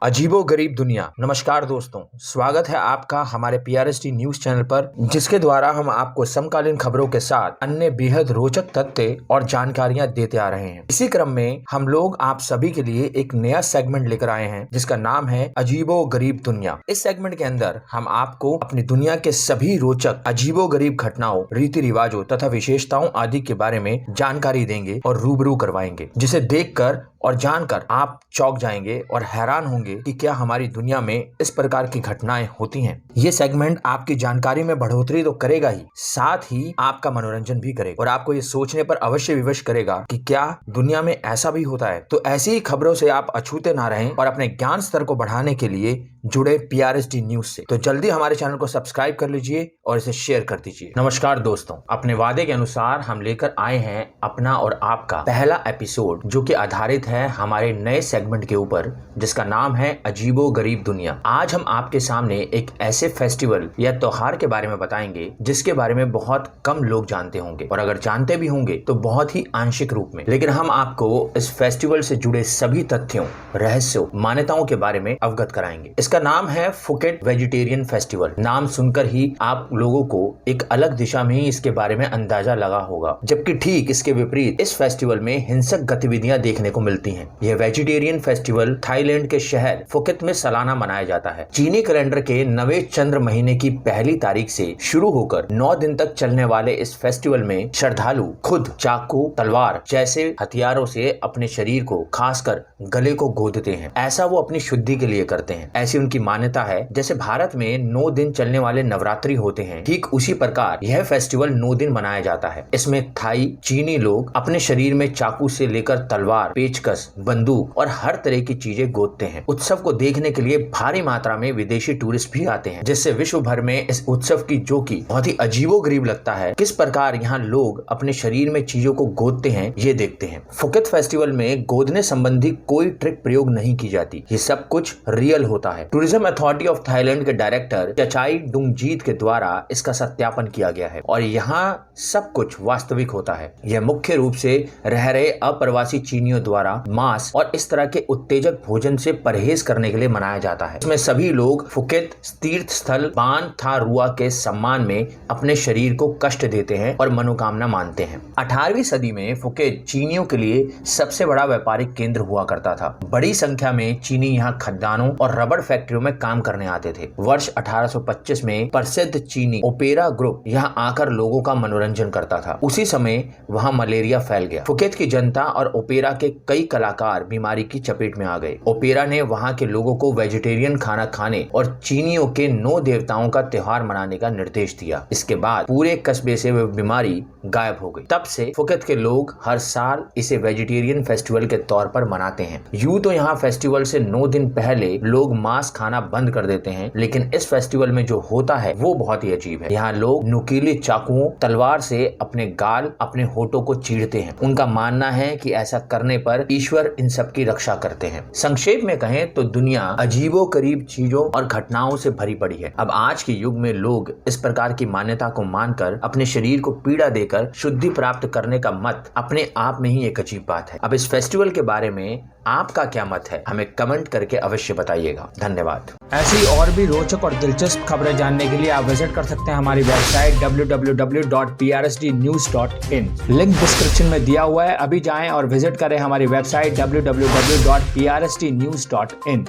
अजीबो गरीब दुनिया। नमस्कार दोस्तों, स्वागत है आपका हमारे पीआरएसटी न्यूज चैनल पर, जिसके द्वारा हम आपको समकालीन खबरों के साथ अन्य बेहद रोचक तथ्य और जानकारियां देते आ रहे हैं। इसी क्रम में हम लोग आप सभी के लिए एक नया सेगमेंट लेकर आए हैं, जिसका नाम है अजीबो गरीब दुनिया। इस सेगमेंट के अंदर हम आपको अपनी दुनिया के सभी रोचक अजीबो गरीब घटनाओं, रीति रिवाजों तथा विशेषताओं आदि के बारे में जानकारी देंगे और रूबरू करवाएंगे, जिसे देखकर और जानकर आप चौंक जाएंगे और हैरान होंगे कि क्या हमारी दुनिया में इस प्रकार की घटनाएं होती हैं। ये सेगमेंट आपकी जानकारी में बढ़ोतरी तो करेगा ही, साथ ही आपका मनोरंजन भी करेगा और आपको ये सोचने पर अवश्य विवश करेगा कि क्या दुनिया में ऐसा भी होता है। तो ऐसी ही खबरों से आप अछूते ना रहें और अपने ज्ञान स्तर को बढ़ाने के लिए जुड़े पीआरएसटी न्यूज से। तो जल्दी हमारे चैनल को सब्सक्राइब कर लीजिए और इसे शेयर कर दीजिए। नमस्कार दोस्तों, अपने वादे के अनुसार हम लेकर आए हैं अपना और आपका पहला एपिसोड, जो कि आधारित है हमारे नए सेगमेंट के ऊपर, जिसका नाम है अजीबो गरीब दुनिया। आज हम आपके सामने एक ऐसे फेस्टिवल या त्योहार के बारे में बताएंगे जिसके बारे में बहुत कम लोग जानते होंगे, और अगर जानते भी होंगे तो बहुत ही आंशिक रूप में। लेकिन हम आपको इस फेस्टिवल से जुड़े सभी तथ्यों, रहस्यों, मान्यताओं के बारे में अवगत कराएंगे। इसका नाम है फुकेट वेजिटेरियन फेस्टिवल। नाम सुनकर ही आप लोगों को एक अलग दिशा में ही इसके बारे में अंदाजा लगा होगा, जबकि ठीक इसके विपरीत इस फेस्टिवल में हिंसक गतिविधियां देखने को मिलती हैं। यह वेजिटेरियन फेस्टिवल थाईलैंड के शहर फुकेट में सालाना मनाया जाता है। चीनी कैलेंडर के नवे चंद्र महीने की पहली तारीख से शुरू होकर 9 दिन तक चलने वाले इस फेस्टिवल में श्रद्धालु खुद चाकू, तलवार जैसे हथियारों से अपने शरीर को, खासकर गले को गोदते हैं। ऐसा वो अपनी शुद्धि के लिए करते हैं, ऐसी उनकी मान्यता है। जैसे भारत में 9 दिन चलने वाले नवरात्रि होते हैं, ठीक उसी प्रकार यह फेस्टिवल 9 दिन मनाया जाता है। इसमें थाई, चीनी लोग अपने शरीर में चाकू से लेकर तलवार, पेचकस, बंदूक और हर तरह की चीजें गोदते हैं। उत्सव को देखने के लिए भारी मात्रा में विदेशी टूरिस्ट भी आते हैं, जिससे विश्व भर में इस उत्सव की, जो कि बहुत ही अजीबोगरीब लगता है, किस प्रकार यहाँ लोग अपने शरीर में चीजों को गोदते हैं, ये देखते हैं। फुकेट फेस्टिवल में गोदने संबंधी कोई ट्रिक प्रयोग नहीं की जाती, ये सब कुछ रियल होता है। टूरिज्म अथॉरिटी ऑफ थाईलैंड के डायरेक्टर चचाई डुंगजीत के द्वारा इसका सत्यापन किया गया है और यहाँ सब कुछ वास्तविक होता है। यह मुख्य रूप से रह रहे अप्रवासी चीनियों द्वारा मांस और इस तरह के उत्तेजक भोजन से परहेज करने के लिए मनाया जाता है। इसमें सभी लोग फुकेट तीर्थ स्थल बान था रुआ के सम्मान में अपने शरीर को कष्ट देते हैं और मनोकामना मानते हैं। 18वीं सदी में फुकेट चीनियों के लिए सबसे बड़ा व्यापारिक केंद्र हुआ करता था। बड़ी संख्या में चीनी यहाँ खदानों और रबड़ फैक्ट्रियों में काम करने आते थे। वर्ष 1825 में प्रसिद्ध चीनी ओपेरा ग्रुप यहाँ आकर लोगों का मनोरंजन करता था। उसी समय वहाँ मलेरिया फैल गया। फुकेट की जनता और ओपेरा के कई कलाकार बीमारी की चपेट में आ गए। ओपेरा ने वहाँ के लोगों को वेजिटेरियन खाना खाने और चीनियों के 9 देवताओं का त्योहार मनाने का निर्देश दिया। इसके बाद पूरे कस्बे से वह बीमारी गायब हो गई। तब से फुकेट के लोग हर साल इसे वेजिटेरियन फेस्टिवल के तौर पर मनाते हैं। यूं तो यहाँ फेस्टिवल से 9 दिन पहले लोग मांस खाना बंद कर देते हैं, लेकिन इस फेस्टिवल में जो होता है वो बहुत ही अजीब है। यहाँ लोग नुकीले चाकुओं, तलवार से अपने गाल, अपने होठों को चीरते हैं। उनका मानना है कि ऐसा करने पर ईश्वर इन सब की रक्षा करते हैं। संक्षेप में कहें तो दुनिया अजीबो करीब चीजों और घटनाओं से भरी पड़ी है। अब आज के युग में लोग इस प्रकार की मान्यता को मानकर अपने शरीर को पीड़ा देकर शुद्धि प्राप्त करने का मत अपने आप में ही एक अजीब बात है। अब इस फेस्टिवल के बारे में आपका क्या मत है, हमें कमेंट करके अवश्य बताइएगा। धन्यवाद। ऐसी और भी रोचक और दिलचस्प खबरें जानने के लिए आप विजिट कर सकते हैं हमारी वेबसाइट www.prsdnews.in। लिंक डिस्क्रिप्शन में दिया हुआ है, अभी जाएं और विजिट करें हमारी वेबसाइट www.prsdnews.in।